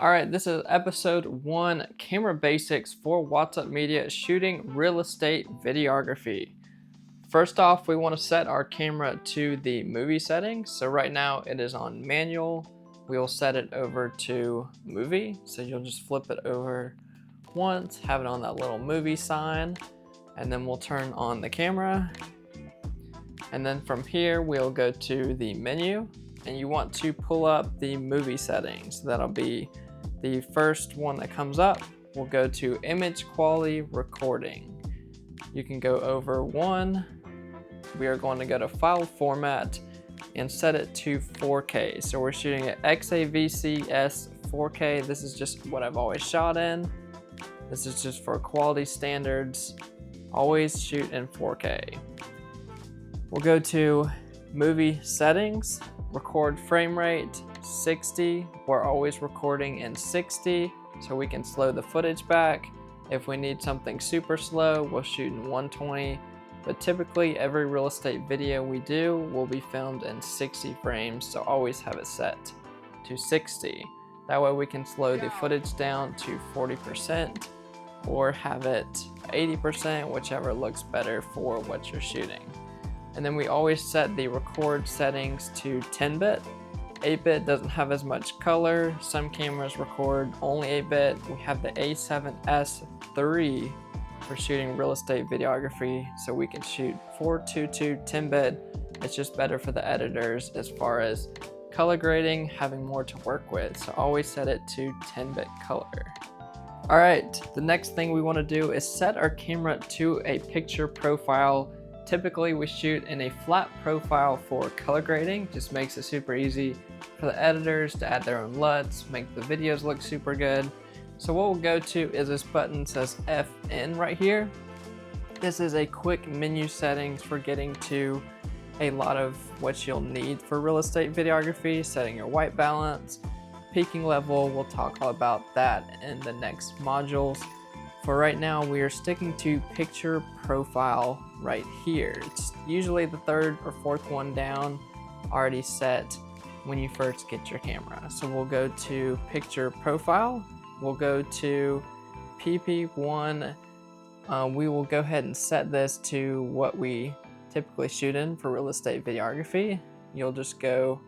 All right, this is episode 1, Camera Basics for WhatsApp Media Shooting Real Estate Videography. First off, we want to set our camera to the movie settings. So right now it is on manual. We will set it over to movie. So you'll just flip it over once, have it on that little movie sign, and then we'll turn on the camera. And then from here, we'll go to the menu, and you want to pull up the movie settings. That'll be the first one that comes up. We'll go to image quality recording. You can go over one. We are going to go to file format and set it to 4K. So we're shooting at XAVCS 4K. This is just what I've always shot in. This is just for quality standards. Always shoot in 4K. We'll go to movie settings, record frame rate 60. We're always recording in 60 so we can slow the footage back. If we need something super slow, we'll shoot in 120, but typically every real estate video we do will be filmed in 60 frames, so always have it set to 60. That way we can slow the footage down to 40% or have it 80%, whichever looks better for what you're shooting. And then we always set the record settings to 10-bit. 8-bit doesn't have as much color. Some cameras record only 8-bit. We have the A7S III for shooting real estate videography, so we can shoot 422 10-bit. It's just better for the editors as far as color grading, having more to work with. So always set it to 10-bit color. All right, the next thing we want to do is set our camera to a picture profile. Typically we shoot in a flat profile for color grading. Just makes it super easy for the editors to add their own LUTs, make the videos look super good. So what we'll go to is this button that says FN right here. This is a quick menu settings for getting to a lot of what you'll need for real estate videography, setting your white balance, peaking level. We'll talk all about that in the next modules. For right now, we are sticking to picture profile right here. It's usually the third or fourth one down, already set when you first get your camera. So we'll go to picture profile. We'll go to PP1. We will go ahead and set this to what we typically shoot in for real estate videography. You'll just go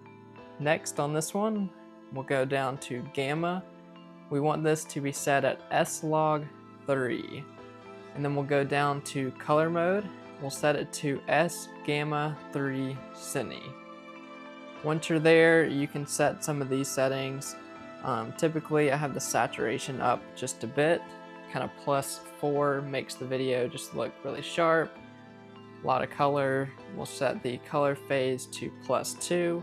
next on this one. We'll go down to gamma. We want this to be set at S-Log 3. And then we'll go down to color mode. We'll set it to S Gamma 3 Cine. Once you're there, you can set some of these settings. Typically I have the saturation up just a bit, kind of +4 makes the video just look really sharp. A lot of color. We'll set the color phase to +2.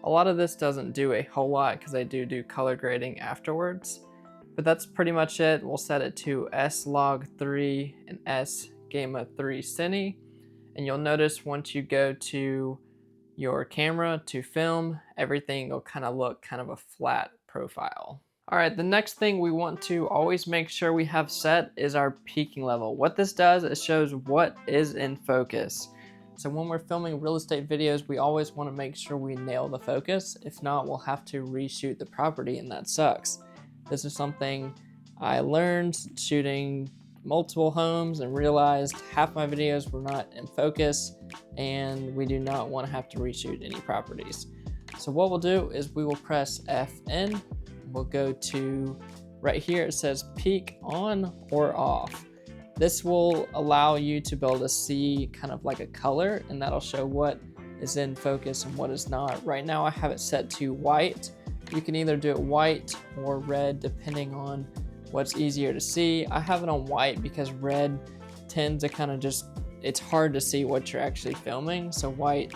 A lot of this doesn't do a whole lot because I do color grading afterwards. But that's pretty much it. We'll set it to S-Log 3 and S Gamma 3 Cine. And you'll notice once you go to your camera to film, everything will kind of look kind of a flat profile. All right, the next thing we want to always make sure we have set is our peaking level. What this does, it shows what is in focus. So when we're filming real estate videos, we always want to make sure we nail the focus. If not, we'll have to reshoot the property, and that sucks. This is something I learned shooting multiple homes and realized half my videos were not in focus, and we do not want to have to reshoot any properties. So what we'll do is we will press FN. We'll go to right here. It says peak on or off. This will allow you to be able to see kind of like a color, and that'll show what is in focus and what is not. Right now I have it set to white. You can either do it white or red depending on what's easier to see. I have it on white because red tends to kind of just, it's hard to see what you're actually filming. So white,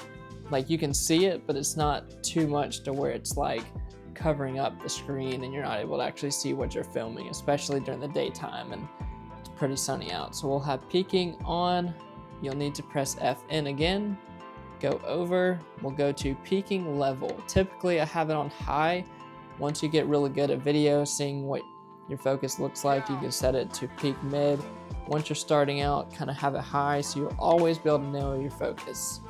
like you can see it, but it's not too much to where it's like covering up the screen and you're not able to actually see what you're filming, especially during the daytime and it's pretty sunny out. So we'll have peaking on. You'll need to press FN again. Go over, we'll go to peaking level. Typically I have it on high. Once you get really good at video, seeing what your focus looks like, you can set it to peak mid. Once you're starting out, kind of have it high so you'll always be able to nail your focus.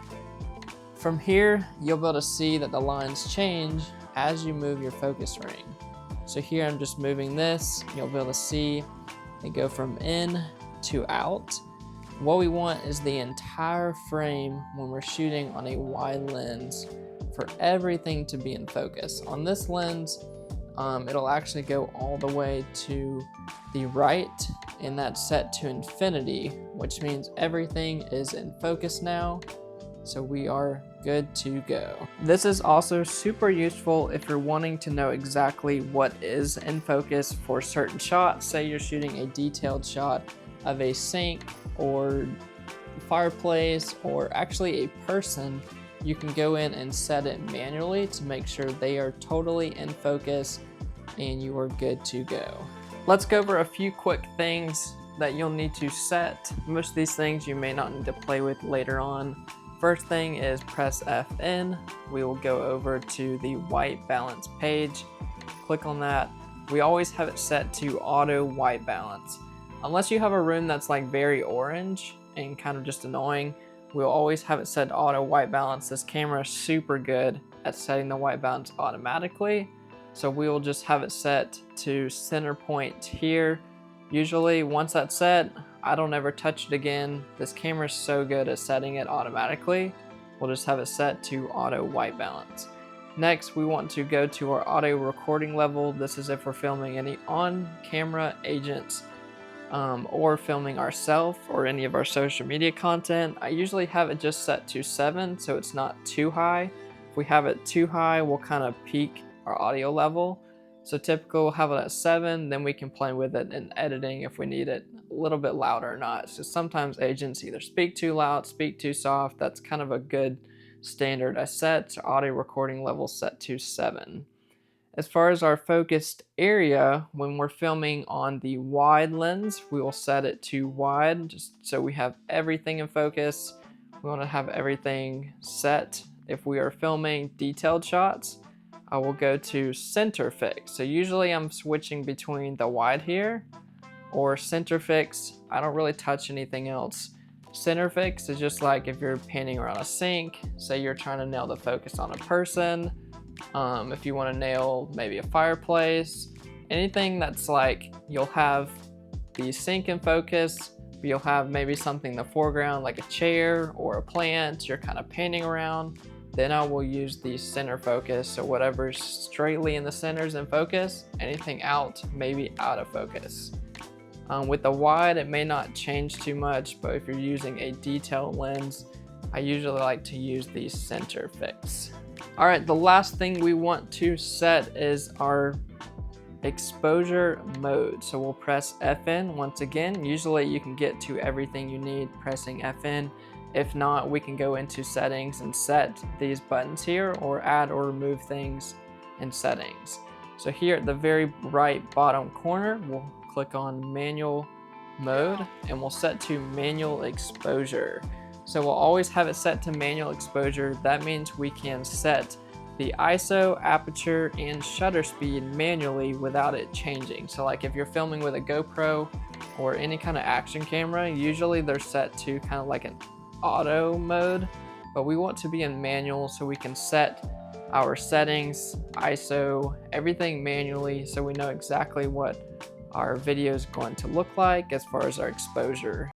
From here, you'll be able to see that the lines change as you move your focus ring. So here I'm just moving this. You'll be able to see it go from in to out. What we want is the entire frame when we're shooting on a wide lens for everything to be in focus. On this lens, it'll actually go all the way to the right, and that's set to infinity, which means everything is in focus now. So we are good to go. This is also super useful if you're wanting to know exactly what is in focus for certain shots. Say you're shooting a detailed shot of a sink or fireplace or actually a person, you can go in and set it manually to make sure they are totally in focus and you are good to go. Let's go over a few quick things that you'll need to set. Most of these things you may not need to play with later on. First thing is press FN. We will go over to the white balance page. Click on that. We always have it set to auto white balance. Unless you have a room that's like very orange and kind of just annoying, we'll always have it set to auto white balance. This camera is super good at setting the white balance automatically. So we will just have it set to center point here. Usually once that's set, I don't ever touch it again. This camera is so good at setting it automatically. We'll just have it set to auto white balance. Next, we want to go to our auto recording level. This is if we're filming any on-camera agents or filming ourselves or any of our social media content. I usually have it just set to 7 so it's not too high. If we have it too high, we'll kind of peak our audio level. So typically we'll have it at 7, then we can play with it in editing if we need it a little bit louder or not. So sometimes agents either speak too loud, speak too soft. That's kind of a good standard. I set audio recording level set to 7. As far as our focused area, when we're filming on the wide lens, we will set it to wide, just so we have everything in focus. We want to have everything set. If we are filming detailed shots, I will go to center fix. So usually I'm switching between the wide here or center fix. I don't really touch anything else. Center fix is just like if you're painting around a sink, say you're trying to nail the focus on a person. If you want to nail maybe a fireplace, anything that's like you'll have the sink in focus, but you'll have maybe something in the foreground like a chair or a plant you're kind of painting around, then I will use the center focus. So whatever's straightly in the center is in focus, anything out may be out of focus. With the wide, it may not change too much, but if you're using a detailed lens, I usually like to use the center fix. All right, the last thing we want to set is our exposure mode. So we'll press FN once again. Usually you can get to everything you need pressing FN. If not, we can go into settings and set these buttons here or add or remove things in settings. So here at the very right bottom corner, we'll click on manual mode and we'll set to manual exposure. So we'll always have it set to manual exposure. That means we can set the ISO, aperture, and shutter speed manually without it changing. So like if you're filming with a GoPro or any kind of action camera, usually they're set to kind of like an auto mode, but we want to be in manual so we can set our settings, ISO, everything manually so we know exactly what our video is going to look like as far as our exposure.